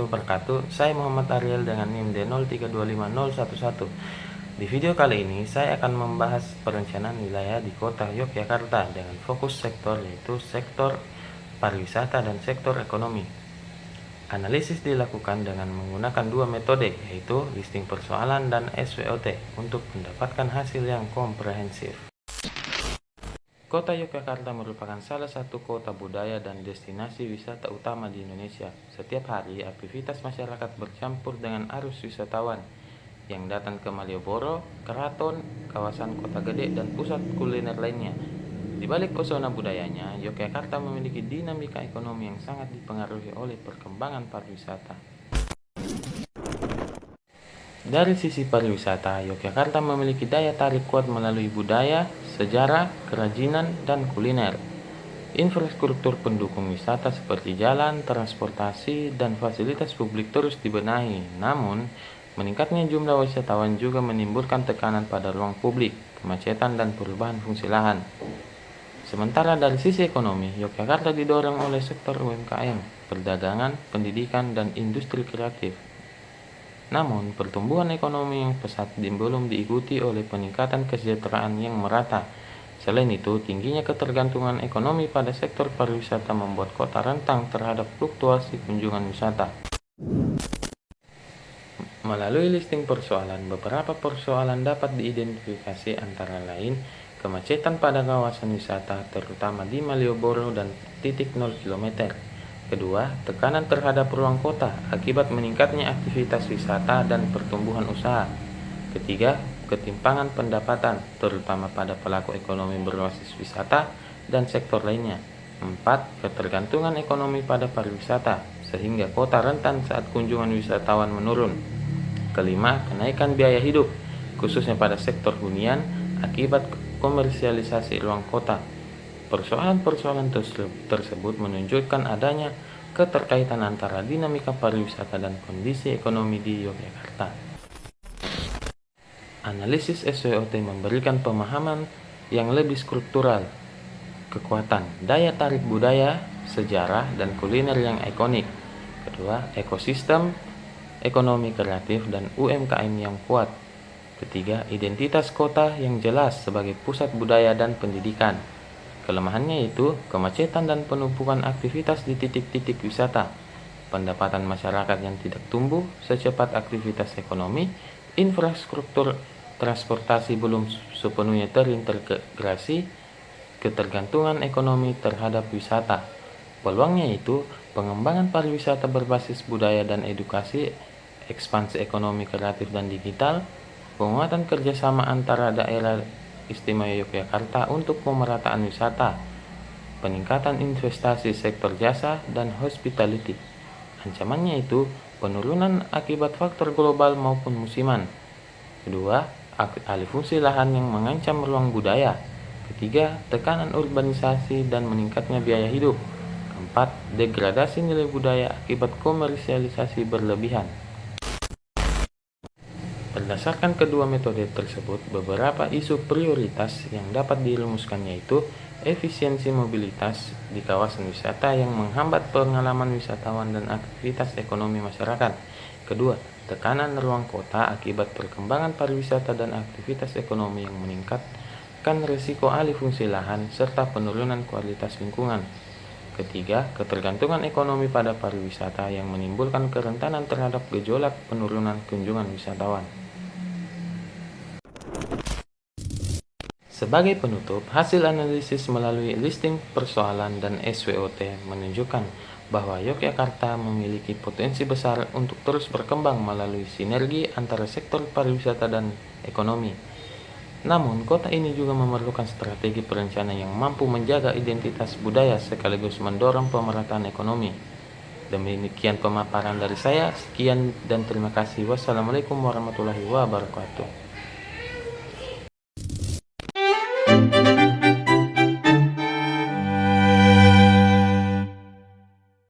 wabarakatuh. Saya Muhammad Ariel dengan NIM D03250111. Di video kali ini saya akan membahas perencanaan wilayah di kota Yogyakarta dengan fokus sektor, yaitu sektor pariwisata dan sektor ekonomi. Analisis dilakukan dengan menggunakan dua metode, yaitu listing persoalan dan SWOT, untuk mendapatkan hasil yang komprehensif. Kota Yogyakarta merupakan salah satu kota budaya dan destinasi wisata utama di Indonesia. Setiap hari, aktivitas masyarakat bercampur dengan arus wisatawan yang datang ke Malioboro, Keraton, kawasan Kota Gede, dan pusat kuliner lainnya. Di balik pesona budayanya, Yogyakarta memiliki dinamika ekonomi yang sangat dipengaruhi oleh perkembangan pariwisata. Dari sisi pariwisata, Yogyakarta memiliki daya tarik kuat melalui budaya, sejarah, kerajinan, dan kuliner. Infrastruktur pendukung wisata seperti jalan, transportasi, dan fasilitas publik terus dibenahi. Namun, meningkatnya jumlah wisatawan juga menimbulkan tekanan pada ruang publik, kemacetan, dan perubahan fungsi lahan. Sementara dari sisi ekonomi, Yogyakarta didorong oleh sektor UMKM, perdagangan, pendidikan, dan industri kreatif. Namun, pertumbuhan ekonomi yang pesat belum diikuti oleh peningkatan kesejahteraan yang merata. Selain itu, tingginya ketergantungan ekonomi pada sektor pariwisata membuat kota rentan terhadap fluktuasi kunjungan wisata. Melalui listing persoalan, beberapa persoalan dapat diidentifikasi, antara lain kemacetan pada kawasan wisata, terutama di Malioboro dan titik 0 km. Kedua, tekanan terhadap ruang kota akibat meningkatnya aktivitas wisata dan pertumbuhan usaha. Ketiga, ketimpangan pendapatan, terutama pada pelaku ekonomi berbasis wisata dan sektor lainnya. Empat, ketergantungan ekonomi pada pariwisata, sehingga kota rentan saat kunjungan wisatawan menurun. Kelima, kenaikan biaya hidup, khususnya pada sektor hunian, akibat komersialisasi ruang kota. Persoalan-persoalan tersebut menunjukkan adanya keterkaitan antara dinamika pariwisata dan kondisi ekonomi di Yogyakarta. Analisis SWOT memberikan pemahaman yang lebih struktural, kekuatan, daya tarik budaya, sejarah, dan kuliner yang ikonik. Kedua, ekosistem, ekonomi kreatif, dan UMKM yang kuat. Ketiga, identitas kota yang jelas sebagai pusat budaya dan pendidikan. Kelemahannya yaitu kemacetan dan penumpukan aktivitas di titik-titik wisata, pendapatan masyarakat yang tidak tumbuh secepat aktivitas ekonomi, infrastruktur transportasi belum sepenuhnya terintegrasi, ketergantungan ekonomi terhadap wisata. Peluangnya yaitu pengembangan pariwisata berbasis budaya dan edukasi, ekspansi ekonomi kreatif dan digital, penguatan kerjasama antara daerah istimewa Yogyakarta untuk pemerataan wisata, peningkatan investasi sektor jasa dan hospitality. Ancamannya itu penurunan akibat faktor global maupun musiman. Kedua, alih fungsi lahan yang mengancam ruang budaya. Ketiga, tekanan urbanisasi dan meningkatnya biaya hidup. Keempat, degradasi nilai budaya akibat komersialisasi berlebihan. Berdasarkan kedua metode tersebut, beberapa isu prioritas yang dapat dirumuskan yaitu efisiensi mobilitas di kawasan wisata yang menghambat pengalaman wisatawan dan aktivitas ekonomi masyarakat. Kedua, tekanan ruang kota akibat perkembangan pariwisata dan aktivitas ekonomi yang meningkatkan risiko alih fungsi lahan serta penurunan kualitas lingkungan. Ketiga, ketergantungan ekonomi pada pariwisata yang menimbulkan kerentanan terhadap gejolak penurunan kunjungan wisatawan. Sebagai penutup, hasil analisis melalui listing persoalan dan SWOT menunjukkan bahwa Yogyakarta memiliki potensi besar untuk terus berkembang melalui sinergi antara sektor pariwisata dan ekonomi. Namun, kota ini juga memerlukan strategi perencanaan yang mampu menjaga identitas budaya sekaligus mendorong pemerataan ekonomi. Demikian pemaparan dari saya. Sekian dan terima kasih. Wassalamualaikum warahmatullahi wabarakatuh.